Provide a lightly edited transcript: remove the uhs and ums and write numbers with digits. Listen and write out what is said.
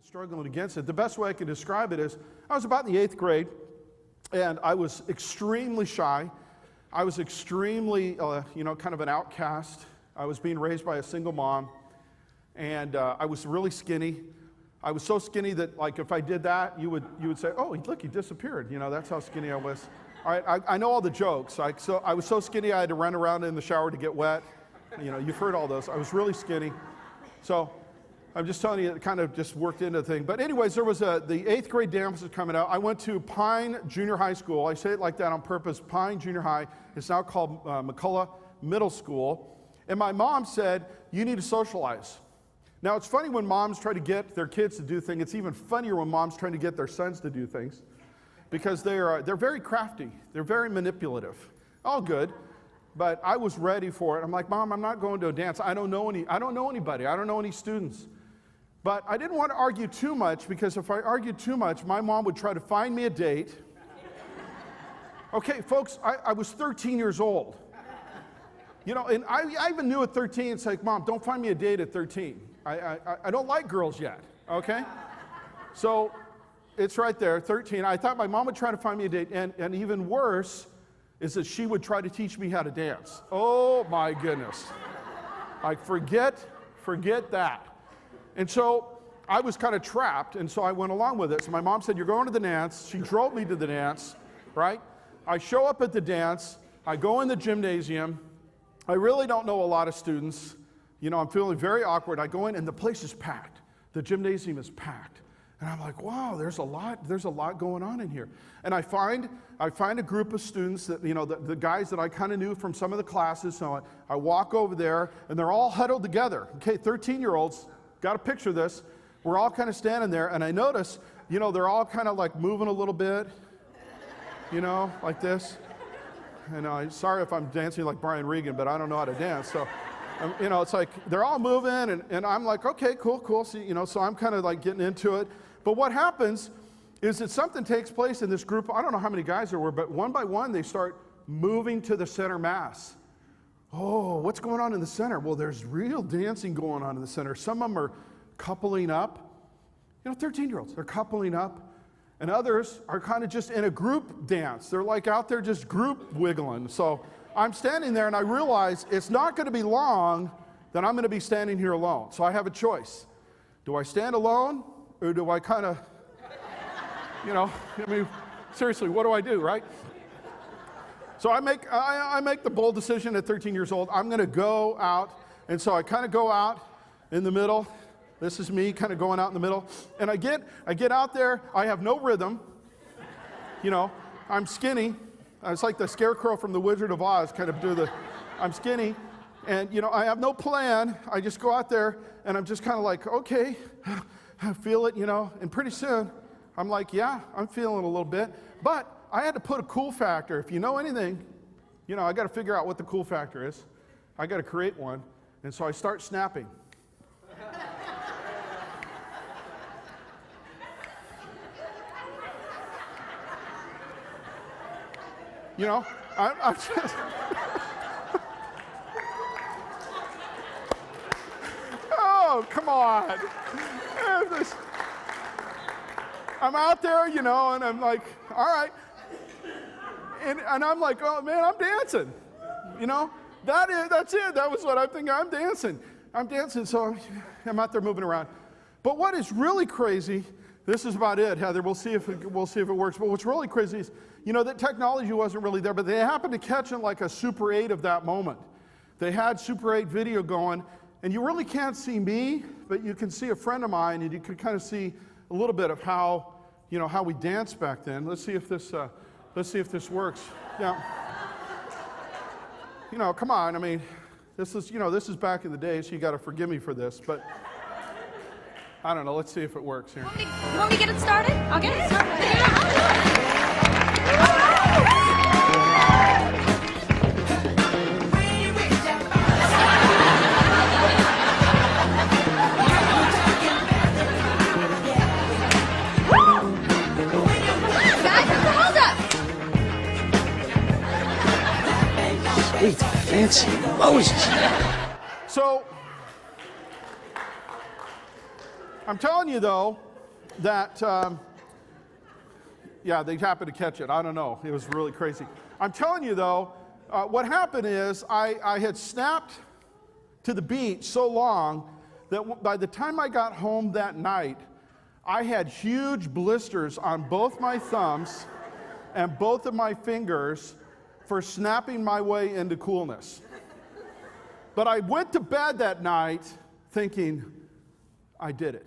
struggling against it. The best way I can describe it is I was about in the 8th grade, and I was extremely shy. I was extremely, kind of an outcast. I was being raised by a single mom, and I was really skinny. I was so skinny that, like, if I did that, you would say, "Oh, look, he disappeared." You know, that's how skinny I was. All right, I know all the jokes. So I was so skinny I had to run around in the shower to get wet. You know, you've heard all those. I was really skinny. So I'm just telling you, it kind of just worked into the thing. But anyways, there was the 8th grade dance was coming out. I went to Pine Junior High School. I say it like that on purpose, Pine Junior High. It's now called McCullough Middle School. And my mom said, "You need to socialize." Now, it's funny when moms try to get their kids to do things. It's even funnier when moms try to get their sons to do things, because they're very crafty. They're very manipulative. All good. But I was ready for it. I'm like, "Mom, I'm not going to a dance. I don't know anybody. I don't know any students." But I didn't want to argue too much, because if I argued too much, my mom would try to find me a date. Okay, folks, I was 13 years old. You know, and I even knew at 13, it's like, "Mom, don't find me a date at 13. I don't like girls yet," okay? So it's right there, 13. I thought my mom would try to find me a date, and even worse is that she would try to teach me how to dance. Oh my goodness. Like, forget that. And so I was kind of trapped, and so I went along with it. So my mom said, "You're going to the dance." She drove me to the dance, right? I show up at the dance. I go in the gymnasium. I really don't know a lot of students. You know, I'm feeling very awkward. I go in, and the place is packed. The gymnasium is packed. And I'm like, wow, there's a lot going on in here. And I find a group of students that, you know, the guys that I kind of knew from some of the classes. So I walk over there, and they're all huddled together. Okay, 13-year-olds. Got to picture this. We're all kind of standing there, and I notice, you know, they're all kind of like moving a little bit, you know, like this. And I'm sorry if I'm dancing like Brian Regan, but I don't know how to dance. So, you know, it's like they're all moving, and I'm like, okay, cool. So, you know, so I'm kind of like getting into it. But what happens is that something takes place in this group. I don't know how many guys there were, but one by one, they start moving to the center mass. Oh, what's going on in the center? Well, there's real dancing going on in the center. Some of them are coupling up. You know, 13-year-olds, they're coupling up. And others are kind of just in a group dance. They're like out there just group wiggling. So I'm standing there, and I realize it's not going to be long that I'm going to be standing here alone. So I have a choice. Do I stand alone, or do I kind of, you know, I mean, seriously, what do I do, right? So I make the bold decision at 13 years old. I'm going to go out. And so I kind of go out in the middle. This is me kind of going out in the middle. And I get out there. I have no rhythm. You know, I'm skinny. It's like the scarecrow from The Wizard of Oz kind of I'm skinny. And, you know, I have no plan. I just go out there, and I'm just kind of like, okay, I feel it, you know. And pretty soon, I'm like, yeah, I'm feeling it a little bit. But I had to put a cool factor. If you know anything, you know, I got to figure out what the cool factor is. I got to create one. And so I start snapping. You know, I'm just... Oh, come on. I'm out there, you know, and I'm like, all right. And I'm like, oh, man, I'm dancing. You know, that's it. That was what I'm thinking. I'm dancing, so I'm out there moving around. But what is really crazy, this is about it, Heather. We'll see if it works. But what's really crazy is, you know, that technology wasn't really there, but they happened to catch it like a Super 8 of that moment. They had Super 8 video going, and you really can't see me, but you can see a friend of mine, and you can kind of see a little bit of how, you know, how we danced back then. Let's see if this works. Yeah. You know, come on. I mean, this is back in the day, so you got to forgive me for this, but I don't know. Let's see if it works here. You want me to get it started? I'll get it started. Sweet, fancy Moses. So, I'm telling you though, that, yeah, they happened to catch it. I don't know. It was really crazy. I'm telling you, though, what happened is I had snapped to the beach so long that by the time I got home that night, I had huge blisters on both my thumbs and both of my fingers for snapping my way into coolness. But I went to bed that night thinking, I did it.